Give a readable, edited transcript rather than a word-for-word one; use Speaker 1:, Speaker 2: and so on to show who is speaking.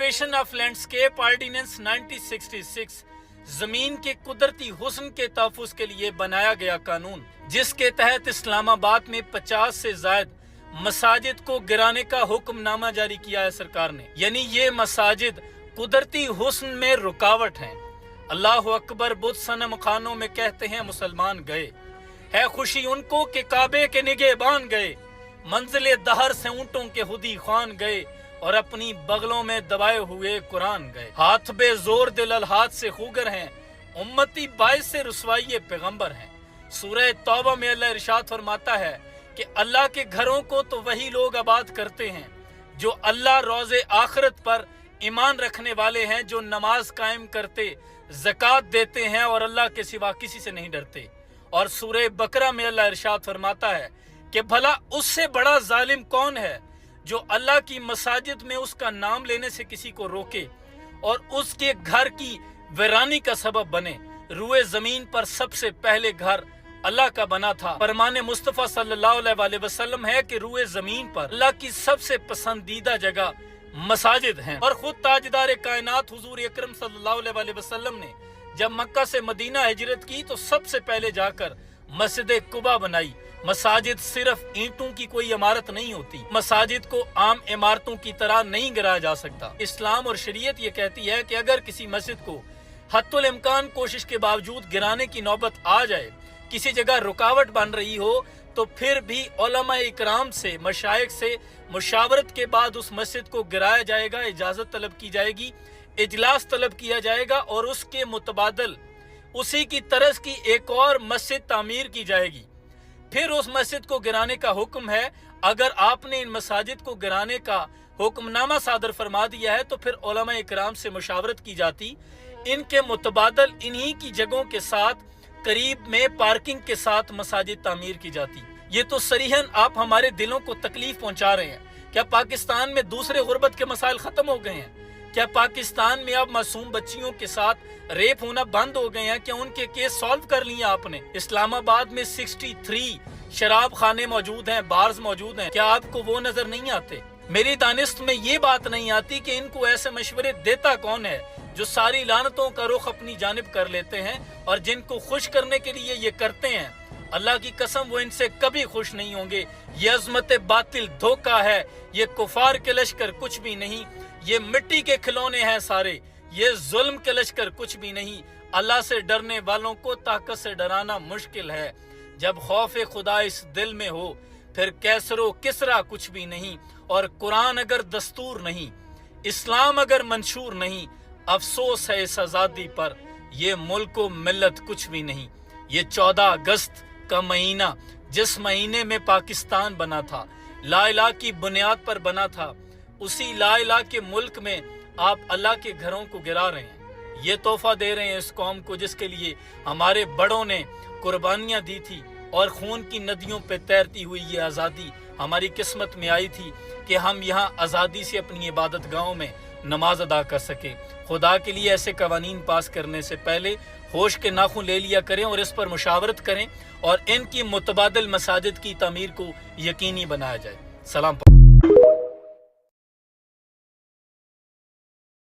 Speaker 1: Conservation of landscape ordinance 1966 जमीन के कुदरती हुस्न के तहफ़्फ़ुज़ के लिए बनाया गया कानून, जिसके तहत इस्लामाबाद में 50 से ज़ायद मसाजिद को गिराने का हुक्मनामा जारी किया है सरकार ने। यानी ये मसाजिद कुदरती हुस्न में रुकावट हैं। अल्लाह अकबर बुत सनम खानों में कहते हैं मुसलमान गए, है खुशी उनको कि काबे के निगहबान गए, मंजिले दहर से ऊँटों के हुदी खान गए और अपनी बगलों में दबाए हुए कुरान गए। हाथ बेजोर दिल अलहाद से खूगर हैं, उम्मती बाइस से रुसवाई पैगंबर हैं। सूरह तौबा में अल्लाह इरशाद फरमाता है कि अल्लाह के घरों को तो वही लोग आबाद करते हैं जो अल्लाह रोज़े आखिरत पर ईमान रखने वाले हैं, जो नमाज कायम करते, ज़कात देते हैं और अल्लाह के सिवा किसी से नहीं डरते। और सूरह बकरा में अल्लाह इरशाद फरमाता है कि भला उससे बड़ा जालिम कौन है जो अल्लाह की मसाजिद में उसका नाम लेने से किसी को रोके और उसके घर की वीरानी का सबब बने। रुए जमीन पर सबसे पहले घर अल्लाह का बना था। फरमाने मुस्तफ़ा सल्लल्लाहु अलैहि वसल्लम है कि रुए जमीन पर अल्लाह की सबसे पसंदीदा जगह मसाजिद हैं। और खुद ताजदार कायनात हुजूर अकरम सल्लल्लाहु अलैहि वसल्लम ने जब मक्का से मदीना हिजरत की तो सबसे पहले जाकर मस्जिद कुबा बनाई। मसाजिद सिर्फ ईंटों की कोई इमारत नहीं होती, मसाजिद को आम इमारतों की तरह नहीं गिराया जा सकता। इस्लाम और शरीयत ये कहती है कि अगर किसी मस्जिद को हत्तुल इम्कान कोशिश के बावजूद गिराने की नौबत आ जाए, किसी जगह रुकावट बन रही हो, तो फिर भी उलमा इकराम से, मशाइख से मुशावरत के बाद उस मस्जिद को गिराया जाएगा, इजाज़त तलब की जाएगी, इजलास तलब किया जाएगा और उसके मुतबादल उसी की तरस की एक और मस्जिद तामीर की जाएगी। फिर उस मस्जिद को गिराने का हुक्म है। अगर आपने इन मसाजिद को गिराने का हुक्मनामा सादर फरमा दिया है तो फिर उलमा इकराम से मुशावरत की जाती, इनके मुतबादल इन्हीं की जगहों के साथ करीब में पार्किंग के साथ मसाजिद तामीर की जाती। ये तो सरीहन आप हमारे दिलों को तकलीफ पहुंचा रहे हैं। क्या पाकिस्तान में दूसरे गुर्बत के मसाइल खत्म हो गए हैं? क्या पाकिस्तान में अब मासूम बच्चियों के साथ रेप होना बंद हो गए हैं? क्या उनके केस सॉल्व कर लिए आपने? इस्लामाबाद में 63 शराब खाने मौजूद हैं, बार्स मौजूद हैं, क्या आपको वो नजर नहीं आते? मेरी दानिस्त में ये बात नहीं आती कि इनको ऐसे मशवरे देता कौन है जो सारी लानतों का रुख अपनी जानिब कर लेते हैं और जिनको खुश करने के लिए ये करते हैं। अल्लाह की कसम वो इनसे कभी खुश नहीं होंगे। ये अजमत बातिल धोखा है, ये कुफार के लश्कर कुछ भी नहीं, ये मिट्टी के खिलौने हैं सारे, ये जुल्म के लश्कर कुछ भी नहीं। अल्लाह से डरने वालों को ताकत से डराना मुश्किल है। जब खौफ खुदा इस दिल में हो फिर कैसरो किसरा कुछ भी नहीं। और कुरान अगर दस्तूर नहीं, इस्लाम अगर मंशूर नहीं, अफसोस है इस आज़ादी पर, ये मुल्क व मिल्लत कुछ भी नहीं। ये 14 अगस्त का महीना, जिस महीने में पाकिस्तान बना था, ला इलाहा की बुनियाद पर बना था, उसी ला इलाहा के मुल्क में आप अल्लाह के घरों को गिरा रहे हैं। ये तोहफा दे रहे हैं इस कौम को जिसके लिए हमारे बड़ों ने कुर्बानियां दी थी और खून की नदियों पे तैरती हुई ये आज़ादी हमारी किस्मत में आई थी कि हम यहाँ आज़ादी से अपनी इबादत गाहों में नमाज अदा कर सके। खुदा के लिए ऐसे कवानीन पास करने से पहले होश के नाखून ले लिया करें और इस पर मुशावरत करें और इनकी मुतबादिल मसाजिद की तामीर को यकीनी बनाया जाए। सलाम।